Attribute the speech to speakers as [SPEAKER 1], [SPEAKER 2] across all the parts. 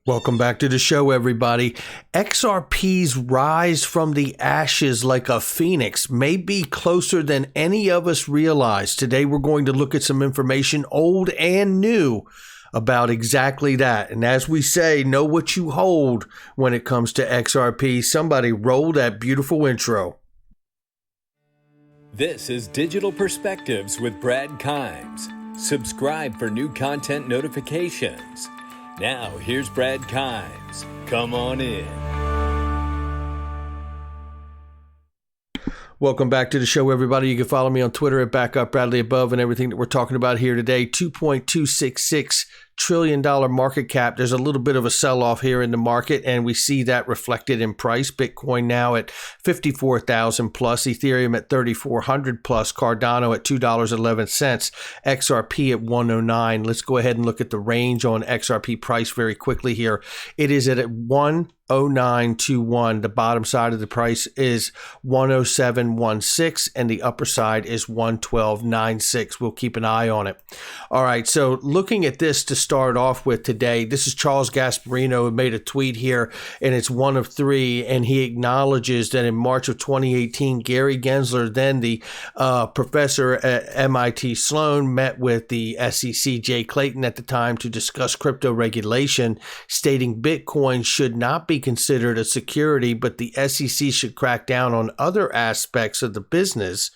[SPEAKER 1] Welcome back to the show, everybody. XRP's rise from the ashes like a phoenix may be closer than any of us realize. Today, we're going to look at some information, old and new, about exactly that. And as we say, know what you hold when it comes to XRP. Somebody roll that beautiful intro.
[SPEAKER 2] This is Digital Perspectives with Brad Kimes. Subscribe for new content notifications. Now, here's Brad Kimes. Come on in.
[SPEAKER 1] Welcome back to the show, everybody. You can follow me on Twitter at BackupBradleyAbove, and everything that we're talking about here today. $2.266 trillion market cap. There's a little bit of a sell-off here in the market, and we see that reflected in price. Bitcoin now at 54,000 plus, Ethereum at 3,400 plus, Cardano at $2.11, XRP at 109. Let's go ahead and look at the range on XRP price very quickly here. It is at 10921. The bottom side of the price is 10716, and the upper side is 11296. We'll keep an eye on it. All right, so looking at this to start off with today, this is Charles Gasparino, who made a tweet here, and it's one of three, and he acknowledges that in March of 2018, Gary Gensler, then the professor at MIT Sloan, met with the SEC, Jay Clayton, at the time to discuss crypto regulation, stating Bitcoin should not be considered a security, but the SEC should crack down on other aspects of the business.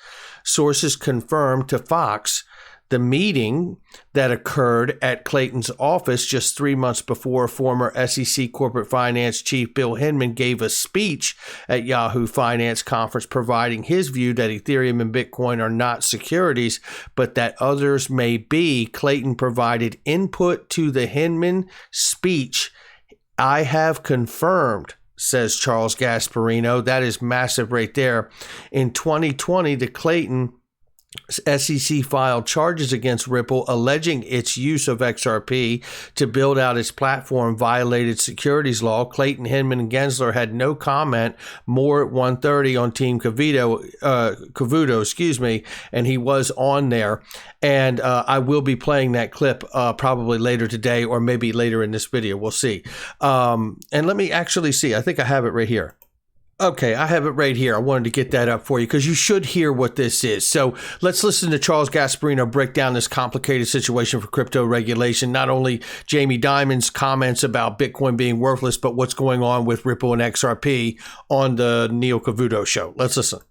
[SPEAKER 1] Sources confirmed to Fox the meeting that occurred at Clayton's office just 3 months before former SEC corporate finance chief Bill Hinman gave a speech at Yahoo Finance conference providing his view that Ethereum and Bitcoin are not securities, but that others may be. Clayton provided input to the Hinman speech. I have confirmed, says Charles Gasparino. That is massive right there. In 2020, the Clayton SEC filed charges against Ripple alleging its use of XRP to build out its platform violated securities law. Clayton, Hinman, and Gensler had no comment. More at 1:30 on Team Cavuto, and he was on there. And I will be playing that clip probably later today or maybe later in this video. We'll see. And let me actually see. I think I have it right here. Okay, I have it right here. I wanted to get that up for you because you should hear what this is. So let's listen to Charles Gasparino break down this complicated situation for crypto regulation. Not only Jamie Dimon's comments about Bitcoin being worthless, but what's going on with Ripple and XRP on the Neil Cavuto show. Let's listen.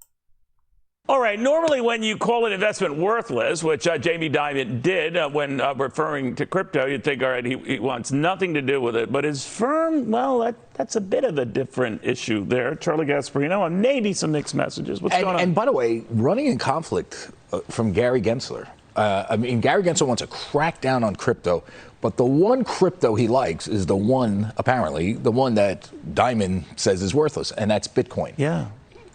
[SPEAKER 3] All right. Normally, when you call an investment worthless, which Jamie Dimon did when referring to crypto, you'd think, all right, he wants nothing to do with it. But his firm, well, that's a bit of a different issue there. Charlie Gasparino, and maybe some mixed messages. What's going on?
[SPEAKER 4] And by the way, running in conflict from Gary Gensler. Gary Gensler wants to crack down on crypto, but the one crypto he likes is the one, apparently, the one that Dimon says is worthless, and that's Bitcoin.
[SPEAKER 3] Yeah.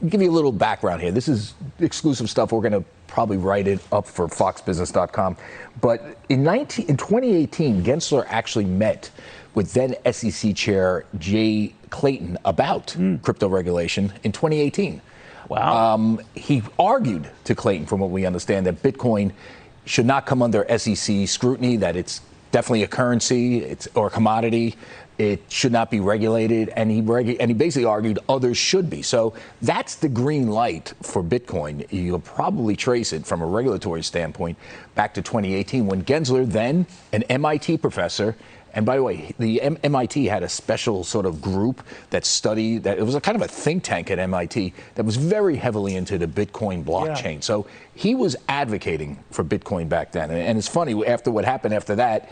[SPEAKER 4] Give you a little background here. This is exclusive stuff. We're going to probably write it up for foxbusiness.com. But in 2018, Gensler actually met with then SEC Chair Jay Clayton about crypto regulation in 2018.
[SPEAKER 3] Wow.
[SPEAKER 4] He argued to Clayton, from what we understand, that Bitcoin should not come under SEC scrutiny, that it's definitely a currency or a commodity. It should not be regulated, and he basically argued others should be. So that's the green light for Bitcoin. You'll probably trace it from a regulatory standpoint back to 2018 when Gensler, then an MIT professor, and by the way, the MIT had a special sort of group that studied, that it was a kind of a think tank at MIT that was very heavily into the Bitcoin blockchain. Yeah. So he was advocating for Bitcoin back then. And it's funny, after what happened after that,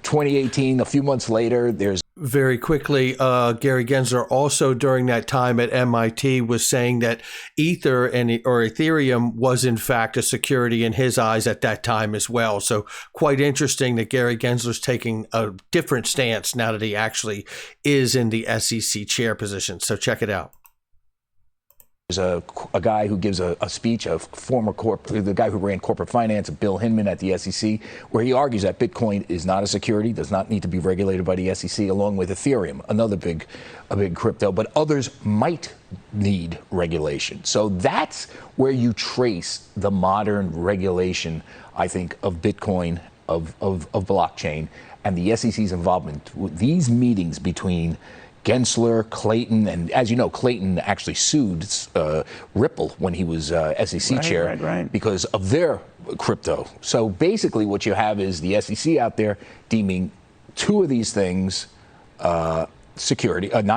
[SPEAKER 4] 2018, a few months later, there's
[SPEAKER 1] very quickly, Gary Gensler also during that time at MIT was saying that Ether or Ethereum was in fact a security in his eyes at that time as well. So quite interesting that Gary Gensler's taking a different stance now that he actually is in the SEC chair position. So check it out.
[SPEAKER 4] There's a guy who gives a speech, the guy who ran corporate finance, Bill Hinman at the SEC, where he argues that Bitcoin is not a security, does not need to be regulated by the SEC, along with Ethereum, another big crypto, but others might need regulation. So that's where you trace the modern regulation, I think, of Bitcoin, of blockchain. and the SEC's involvement with these meetings between Gensler, Clayton, and as you know, Clayton actually sued Ripple when he was SEC chair because of their crypto. So basically what you have is the SEC out there deeming two of these things not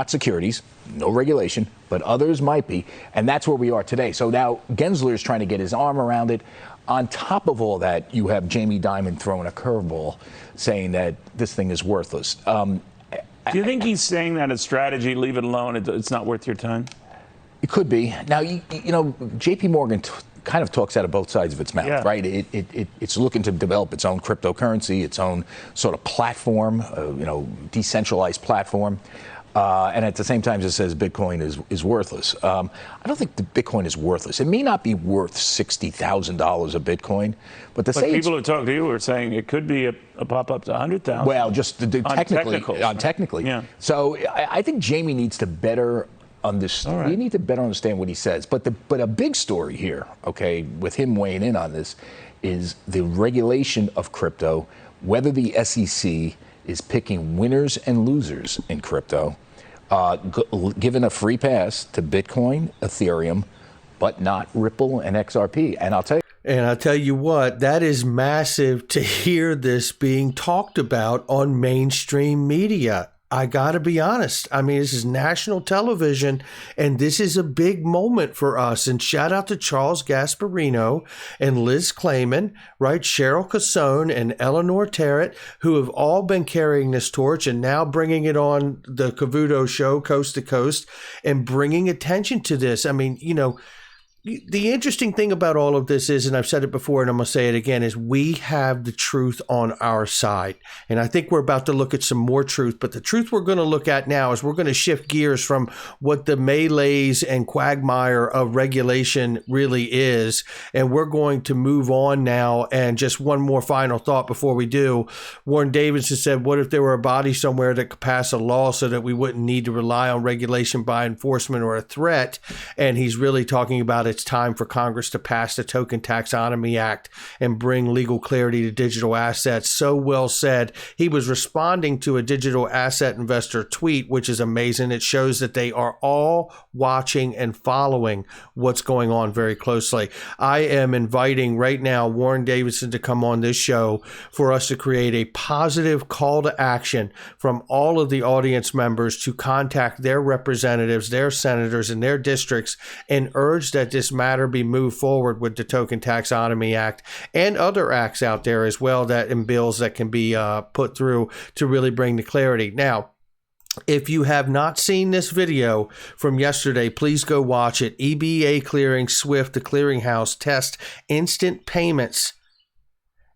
[SPEAKER 4] securities, no regulation, but others might be. And that's where we are today. So now Gensler is trying to get his arm around it. On top of all that, you have Jamie Dimon throwing a curveball saying that this thing is worthless.
[SPEAKER 3] Do you think he's saying that as strategy, leave it alone, it's not worth your time?
[SPEAKER 4] It could be. Now, you know, JP Morgan kind of talks out of both sides of its mouth, right? It's looking to develop its own cryptocurrency, its own sort of platform, decentralized platform. And at the same time, it says Bitcoin is worthless. I don't think the Bitcoin is worthless. It may not be worth $60,000 a Bitcoin, but
[SPEAKER 3] people who talk to you are saying it could be a pop up to 100,000.
[SPEAKER 4] Well, just technically.
[SPEAKER 3] Yeah.
[SPEAKER 4] So I think Jamie needs to better understand. Right. We need to better understand what he says. But a big story here, okay, with him weighing in on this, is the regulation of crypto. Whether the SEC is picking winners and losers in crypto. Given a free pass to Bitcoin, Ethereum, but not Ripple and XRP. And I'll tell you
[SPEAKER 1] what, that is massive to hear this being talked about on mainstream media. I got to be honest. I mean, this is national television, and this is a big moment for us. And shout out to Charles Gasparino and Liz Clayman, right? Cheryl Casone and Eleanor Terrett, who have all been carrying this torch and now bringing it on the Cavuto show, Coast to Coast, and bringing attention to this. I mean, you know, the interesting thing about all of this is, and I've said it before and I'm going to say it again, is we have the truth on our side. And I think we're about to look at some more truth. But the truth we're going to look at now is we're going to shift gears from what the melees and quagmire of regulation really is. And we're going to move on now. And just one more final thought before we do. Warren Davidson said, what if there were a body somewhere that could pass a law so that we wouldn't need to rely on regulation by enforcement or a threat? And he's really talking about it's time for Congress to pass the Token Taxonomy Act and bring legal clarity to digital assets. So well said. He was responding to a digital asset investor tweet, which is amazing. It shows that they are all watching and following what's going on very closely. I am inviting right now Warren Davidson to come on this show for us to create a positive call to action from all of the audience members to contact their representatives, their senators, and their districts and urge that this matter be moved forward with the Token Taxonomy Act and other acts out there as well that in bills that can be put through to really bring the clarity. Now, if you have not seen this video from yesterday, please go watch it. EBA clearing SWIFT, the clearinghouse, test instant payments.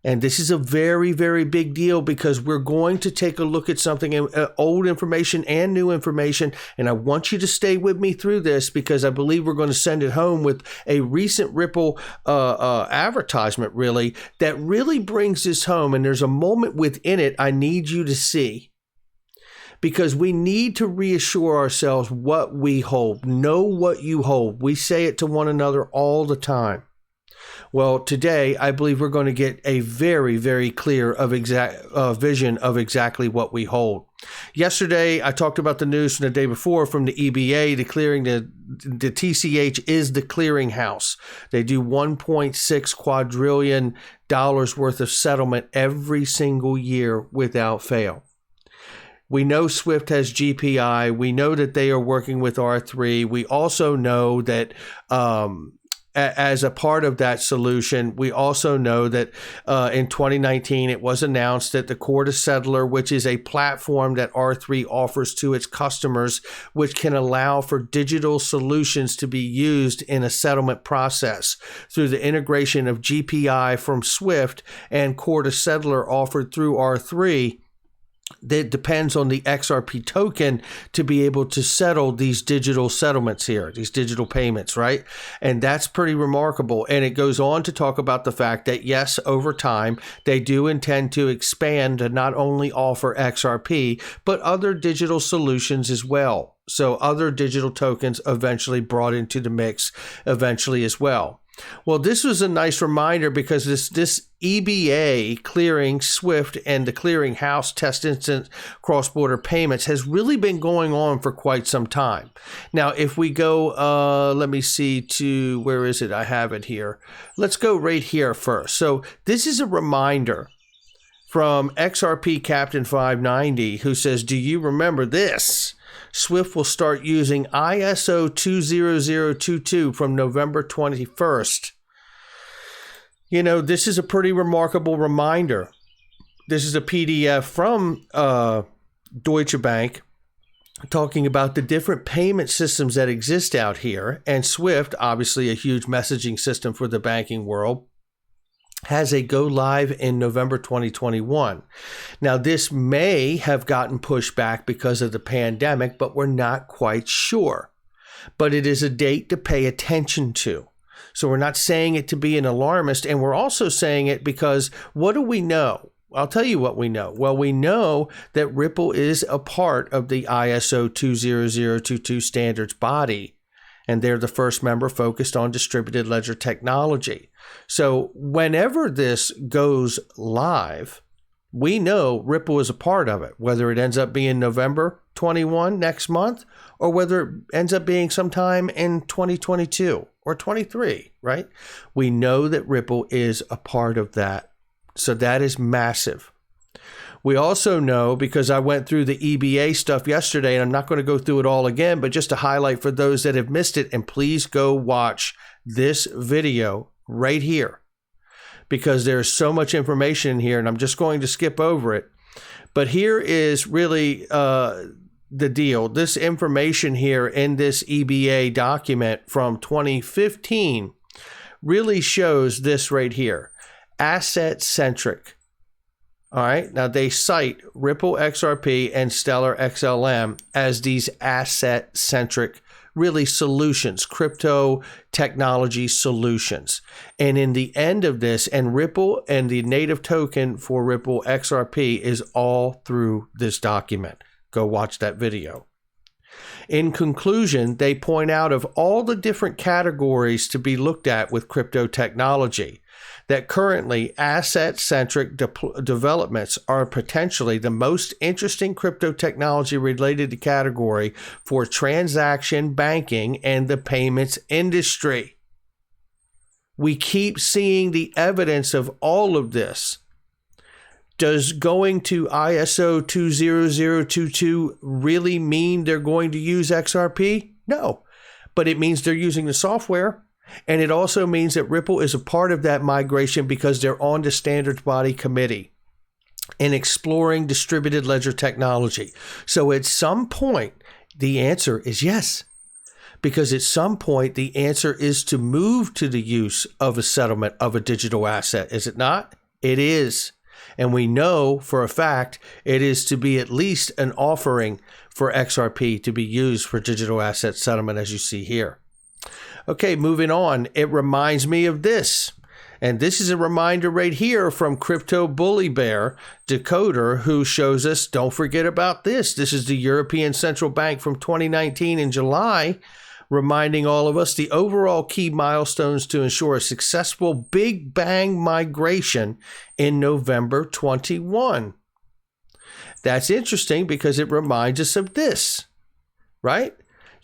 [SPEAKER 1] And this is a very, very big deal because we're going to take a look at something, old information and new information. And I want you to stay with me through this because I believe we're going to send it home with a recent Ripple advertisement, really, that really brings this home. And there's a moment within it I need you to see. Because we need to reassure ourselves what we hold. Know what you hold. We say it to one another all the time. Well, today, I believe we're going to get a very, very clear vision of exactly what we hold. Yesterday, I talked about the news from the day before from the EBA declaring the TCH is the clearinghouse. They do $1.6 quadrillion worth of settlement every single year without fail. We know SWIFT has GPI. We know that they are working with R3. We also know that as a part of that solution, we also know that in 2019, it was announced that the Core to Settler, which is a platform that R3 offers to its customers, which can allow for digital solutions to be used in a settlement process through the integration of GPI from SWIFT and Core to Settler offered through R3. That depends on the XRP token to be able to settle these digital settlements here, these digital payments, right? And that's pretty remarkable. And it goes on to talk about the fact that, yes, over time, they do intend to expand to not only offer XRP, but other digital solutions as well. So other digital tokens eventually brought into the mix eventually as well. Well, this was a nice reminder because this EBA clearing SWIFT and the clearing house test instant cross-border payments has really been going on for quite some time. Now, if we go, let me see to, where is it? I have it here. Let's go right here first. So this is a reminder from XRP Captain 590 who says, do you remember this? SWIFT will start using ISO 20022 from November 21st. You know, this is a pretty remarkable reminder. This is a PDF from Deutsche Bank talking about the different payment systems that exist out here. And SWIFT, obviously a huge messaging system for the banking world, has a go live in November 2021. Now, this may have gotten pushed back because of the pandemic, but we're not quite sure. But it is a date to pay attention to. So we're not saying it to be an alarmist, and we're also saying it because what do we know? I'll tell you what we know. Well, we know that Ripple is a part of the ISO 20022 standards body, and they're the first member focused on distributed ledger technology. So whenever this goes live, we know Ripple is a part of it, whether it ends up being November 21 next month or whether it ends up being sometime in 2022 or 23, right? We know that Ripple is a part of that. So that is massive. We also know, because I went through the EBA stuff yesterday, and I'm not going to go through it all again, but just to highlight for those that have missed it, and please go watch this video right here, because there's so much information in here, and I'm just going to skip over it. But here is really the deal. This information here in this EBA document from 2015 really shows this right here, asset-centric. All right, now they cite Ripple XRP and Stellar XLM as these asset-centric, really solutions, crypto technology solutions. And in the end of this, and Ripple and the native token for Ripple XRP is all through this document. Go watch that video. In conclusion, they point out of all the different categories to be looked at with crypto technology, that currently asset-centric developments are potentially the most interesting crypto technology related category for transaction banking and the payments industry. We keep seeing the evidence of all of this. Does going to ISO 20022 really mean they're going to use XRP? No, but it means they're using the software. And it also means that Ripple is a part of that migration because they're on the standards body committee in exploring distributed ledger technology. So at some point, the answer is yes. Because at some point, the answer is to move to the use of a settlement of a digital asset. Is it not? It is. And we know for a fact it is to be at least an offering for XRP to be used for digital asset settlement, as you see here. Okay, moving on. It reminds me of this. And this is a reminder right here from Crypto Bully Bear Decoder, who shows us, don't forget about this. This is the European Central Bank from 2019 in July, reminding all of us the overall key milestones to ensure a successful Big Bang migration in November 21. That's interesting because it reminds us of this, right?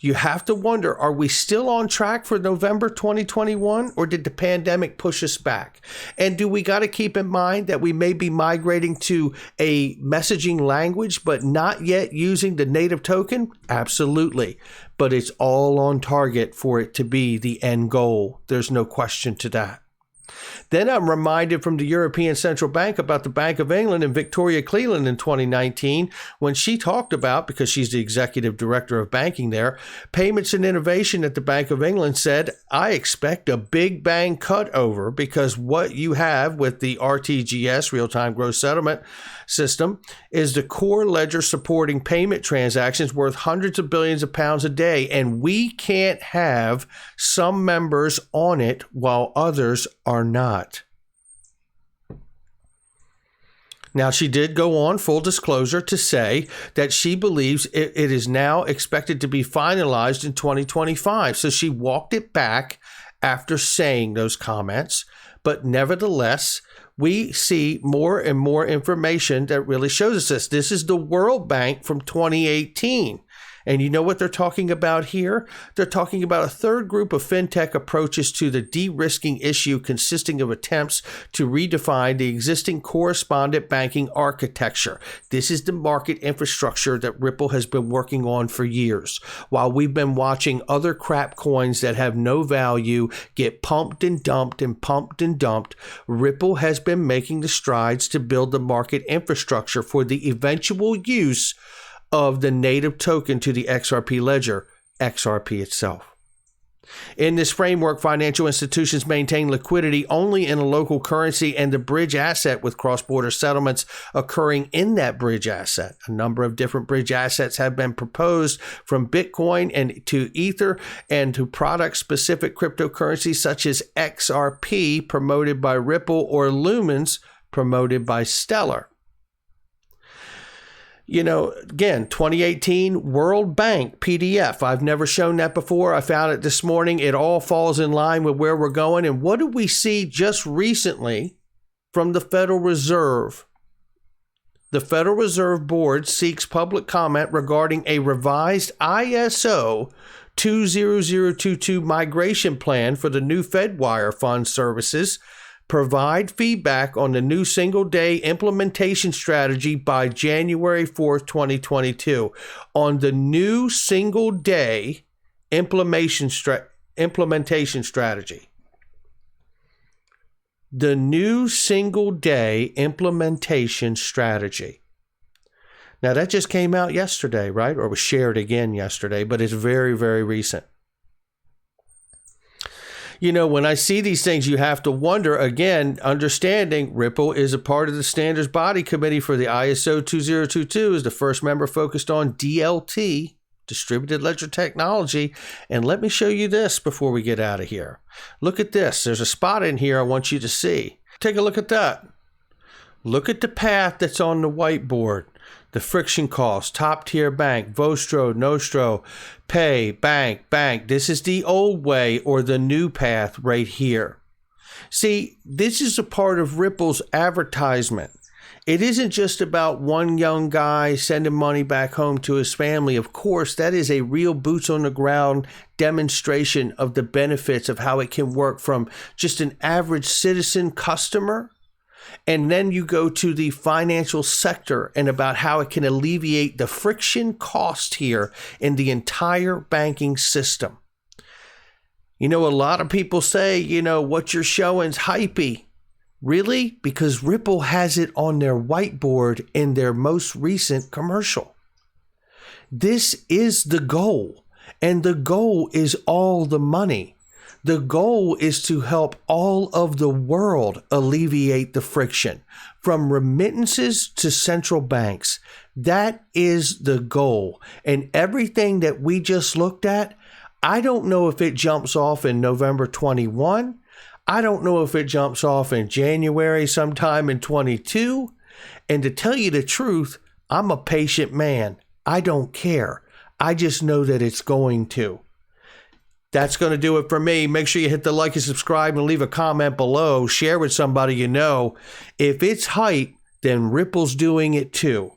[SPEAKER 1] You have to wonder, are we still on track for November 2021, or did the pandemic push us back? And do we got to keep in mind that we may be migrating to a messaging language, but not yet using the native token? Absolutely. But it's all on target for it to be the end goal. There's no question to that. Then I'm reminded from the European Central Bank about the Bank of England and Victoria Cleland in 2019 when she talked about, because she's the executive director of banking there, payments and innovation at the Bank of England said, I expect a big bang cutover because what you have with the RTGS, real-time gross settlement system, is the core ledger supporting payment transactions worth hundreds of billions of pounds a day. And we can't have some members on it while others are not. Now, she did go on, full disclosure, to say that she believes it is now expected to be finalized in 2025. So she walked it back after saying those comments. But nevertheless, we see more and more information that really shows us this. This is the World Bank from 2018. And you know what they're talking about here? They're talking about a third group of fintech approaches to the de-risking issue, consisting of attempts to redefine the existing correspondent banking architecture. This is the market infrastructure that Ripple has been working on for years. While we've been watching other crap coins that have no value get pumped and dumped and pumped and dumped, Ripple has been making the strides to build the market infrastructure for the eventual use of the native token to the XRP ledger, XRP itself. In this framework, financial institutions maintain liquidity only in a local currency and the bridge asset with cross-border settlements occurring in that bridge asset. A number of different bridge assets have been proposed, from Bitcoin and to Ether and to product-specific cryptocurrencies such as XRP promoted by Ripple or Lumens promoted by Stellar. You know, again, 2018 World Bank PDF. I've never shown that before. I found it this morning. It all falls in line with where we're going. And what did we see just recently from the Federal Reserve? The Federal Reserve Board seeks public comment regarding a revised ISO 20022 migration plan for the new Fedwire fund services. Provide feedback on the new single-day implementation strategy by January 4th, 2022. On the new single-day implementation strategy. The new single-day implementation strategy. Now, that just came out yesterday, right? Or was shared again yesterday, but it's very, very recent. You know, when I see these things, you have to wonder, again, understanding Ripple is a part of the Standards Body Committee for the ISO 2022, is the first member focused on DLT, Distributed Ledger Technology. And let me show you this before we get out of here. Look at this. There's a spot in here I want you to see. Take a look at that. Look at the path that's on the whiteboard. The friction cost, top tier bank, Vostro, Nostro, pay, bank, bank. This is the old way or the new path right here. See, this is a part of Ripple's advertisement. It isn't just about one young guy sending money back home to his family. Of course, that is a real boots on the ground demonstration of the benefits of how it can work from just an average citizen customer. And then you go to the financial sector and about how it can alleviate the friction cost here in the entire banking system. You know, a lot of people say, you know, what you're showing is hypey. Really? Because Ripple has it on their whiteboard in their most recent commercial. This is the goal, and the goal is all the money. The goal is to help all of the world alleviate the friction, from remittances to central banks. That is the goal. And everything that we just looked at, I don't know if it jumps off in November 21. I don't know if it jumps off in January sometime in 22. And to tell you the truth, I'm a patient man. I don't care. I just know that it's going to. That's going to do it for me. Make sure you hit the like and subscribe and leave a comment below. Share with somebody you know. If it's hype, then Ripple's doing it too.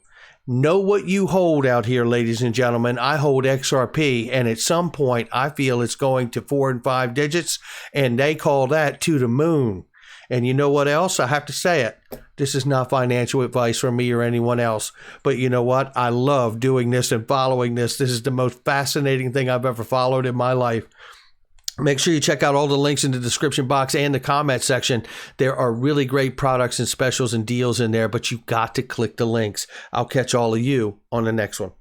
[SPEAKER 1] Know what you hold out here, ladies and gentlemen. I hold XRP, and at some point, I feel it's going to 4 and 5 digits, and they call that to the moon. And you know what else? I have to say it. This is not financial advice from me or anyone else. But you know what? I love doing this and following this. This is the most fascinating thing I've ever followed in my life. Make sure you check out all the links in the description box and the comment section. There are really great products and specials and deals in there, but you got to click the links. I'll catch all of you on the next one.